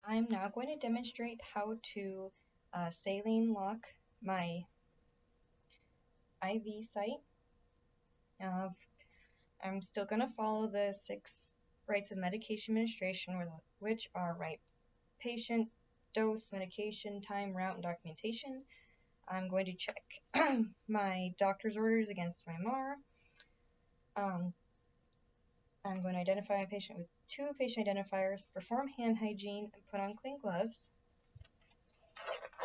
I'm now going to demonstrate how to saline lock my IV site. Uh, I'm still going to follow the 6 rights of medication administration, which are right patient, dose, medication, time, route, and documentation. I'm going to check my doctor's orders against my MAR. I'm going to identify my patient with 2 patient identifiers, perform hand hygiene, and put on clean gloves.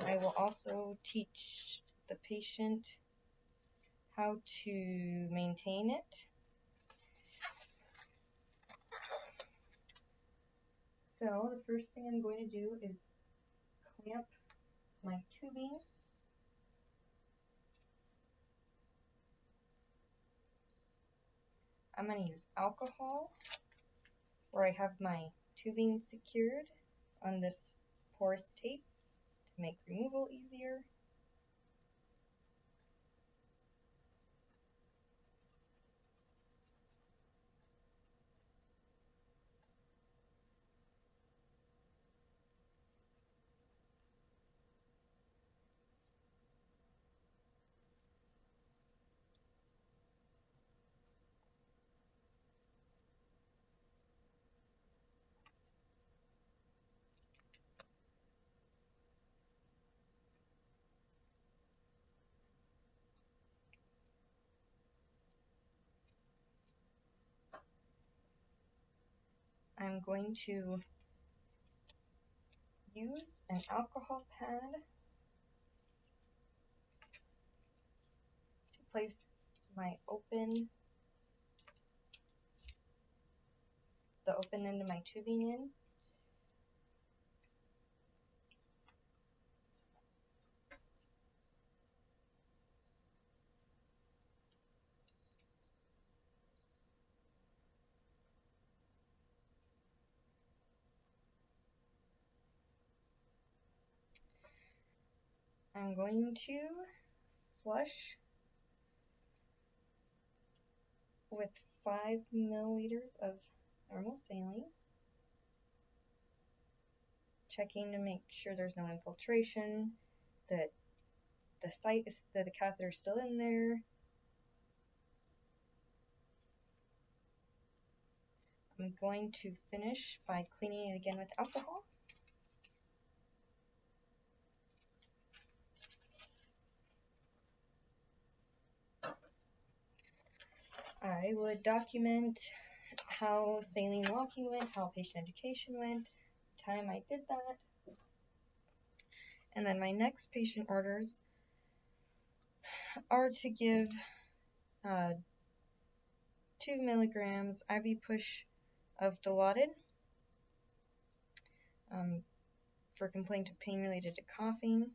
I will also teach the patient how to maintain it. So the first thing I'm going to do is clamp my tubing. I'm going to use alcohol where I have my tubing secured on this porous tape to make removal easier. I'm going to use an alcohol pad to place my the open end of my tubing in. I'm going to flush with 5 milliliters of normal saline, checking to make sure there's no infiltration, that the catheter is still in there. I'm going to finish by cleaning it again with alcohol. I would document how saline locking went, how patient education went, the time I did that. And then my next patient orders are to give 2 milligrams IV push of Dilaudid for complaint of pain related to coughing.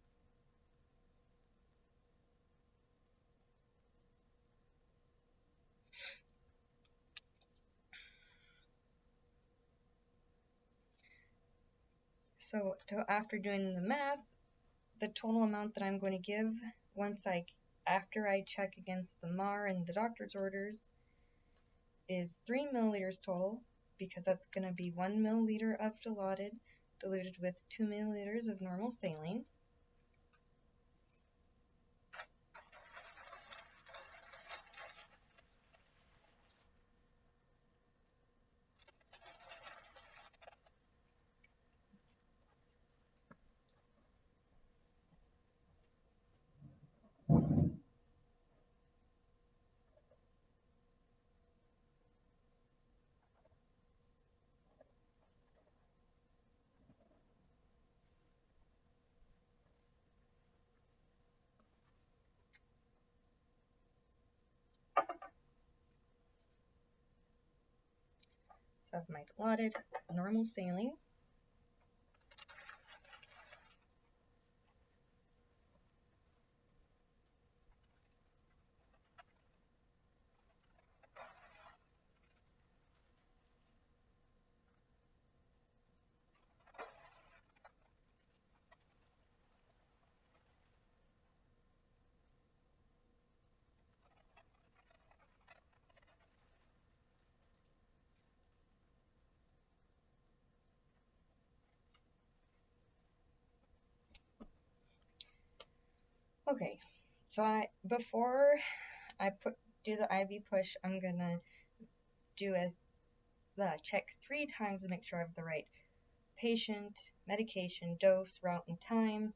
So after doing the math, the total amount that I'm going to give after I check against the MAR and the doctor's orders is 3 milliliters total, because that's going to be 1 milliliter of Dilaudid diluted with 2 milliliters of normal saline. So I have my Dilaudid, normal saline. Okay, so before I do the IV push, I'm gonna do the check 3 times to make sure I have the right patient, medication, dose, route, and time.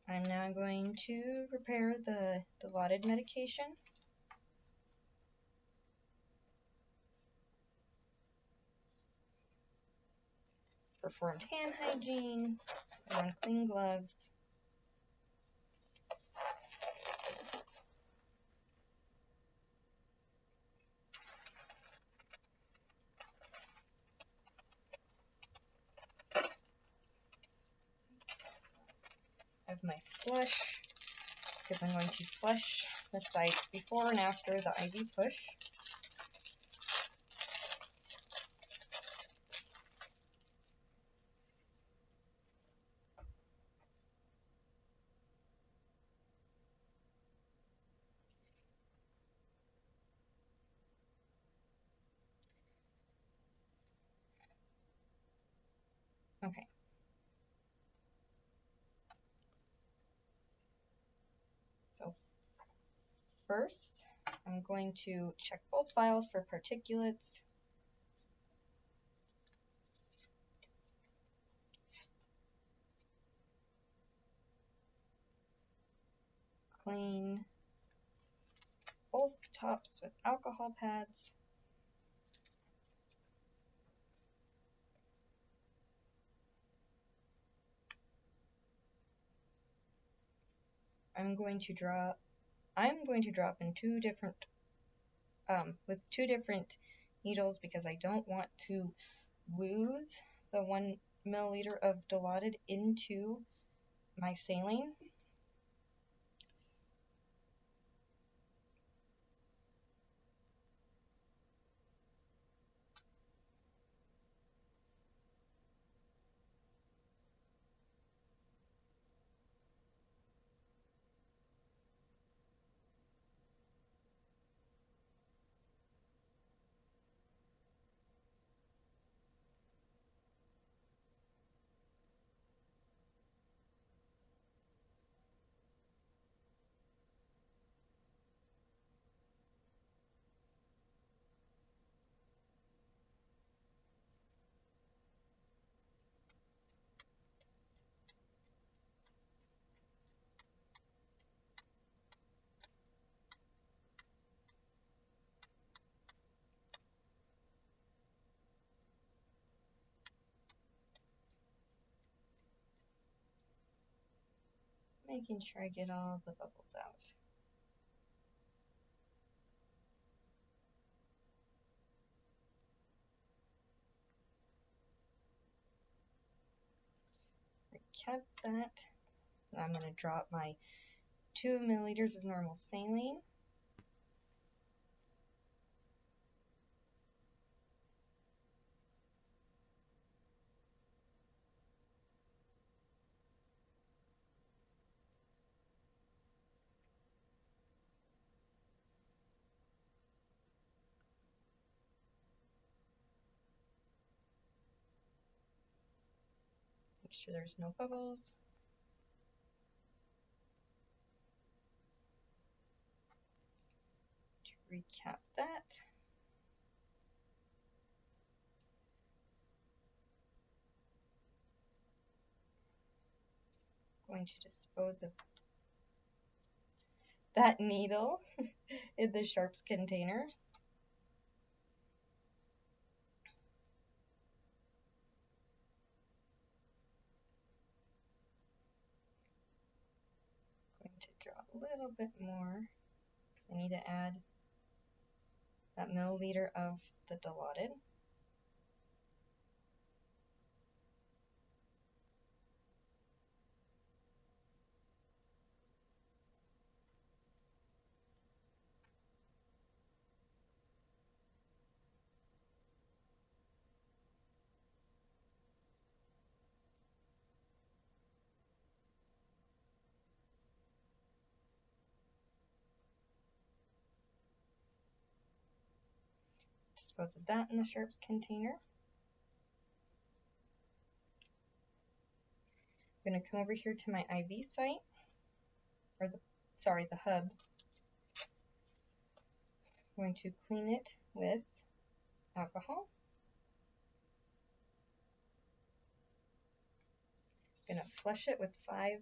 I'm now going to prepare the Dilaudid medication. Performed hand hygiene, put on clean gloves. I have my flush, because I'm going to flush the sites before and after the IV push. Okay. So first, I'm going to check both vials for particulates. Clean both tops with alcohol pads. I'm going to drop in with two different needles because I don't want to lose the 1 milliliter of Dilaudid into my saline. Making sure I get all the bubbles out. Recap that. I'm going to drop my 2 milliliters of normal saline. Make sure there's no bubbles. To recap that, going to dispose of that needle in the sharps container. Going to draw a little bit more because I need to add that milliliter of the Dilaudid. dispose of that in the sharps container. I'm going to come over here to my IV site, or the hub. I'm going to clean it with alcohol. I'm going to flush it with 5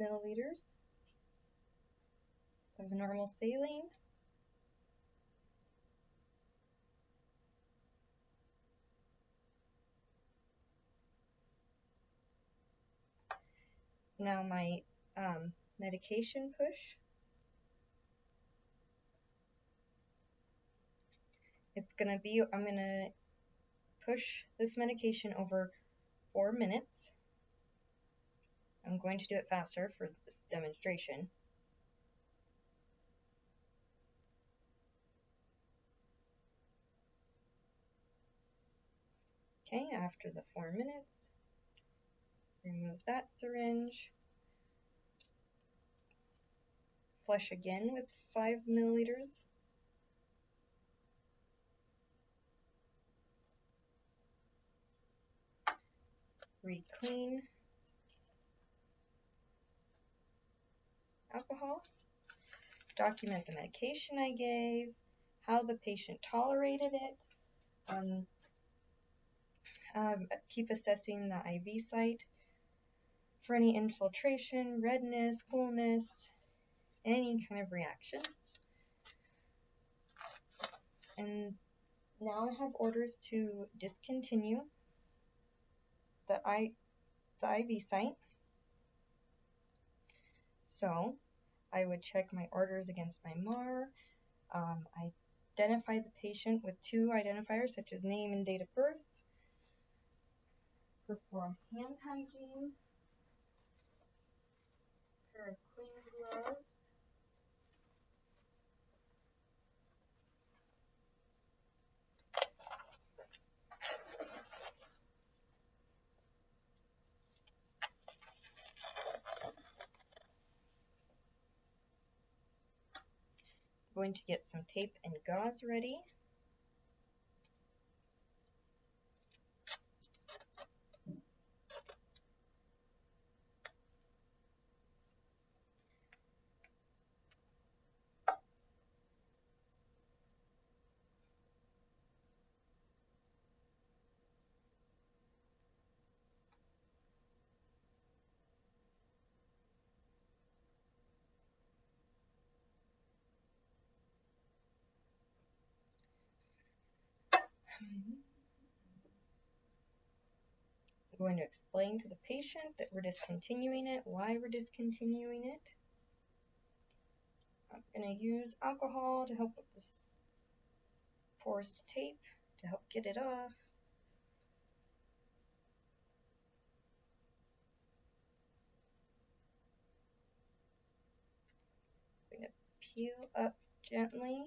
milliliters of normal saline. Now my medication push. I'm going to push this medication over 4 minutes. I'm going to do it faster for this demonstration. Okay, after the 4 minutes, remove that syringe. Flush again with 5 milliliters. Re-clean. Alcohol. Document the medication I gave, how the patient tolerated it. Keep assessing the IV site for any infiltration, redness, coolness, any kind of reaction. And now I have orders to discontinue the IV site. So I would check my orders against my MAR, identify the patient with 2 identifiers such as name and date of birth, perform hand hygiene, pair of clean gloves, I'm going to get some tape and gauze ready. I'm going to explain to the patient that we're discontinuing it, why we're discontinuing it. I'm going to use alcohol to help with this porous tape to help get it off. I'm going to peel up gently.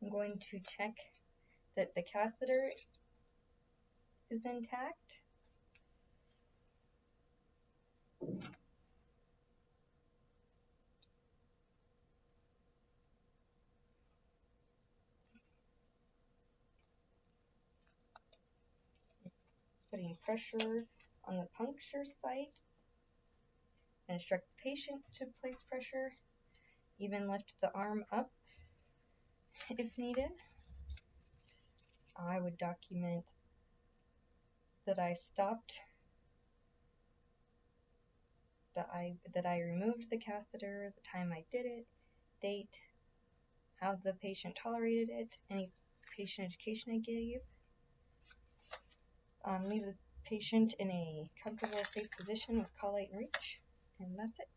I'm going to check that the catheter is intact. Putting pressure on the puncture site. Instruct the patient to place pressure. Even lift the arm up if needed. I would document that I stopped, that I removed the catheter, the time I did it, date, how the patient tolerated it, any patient education I gave. Leave the patient in a comfortable, safe position with collar and reach, and that's it.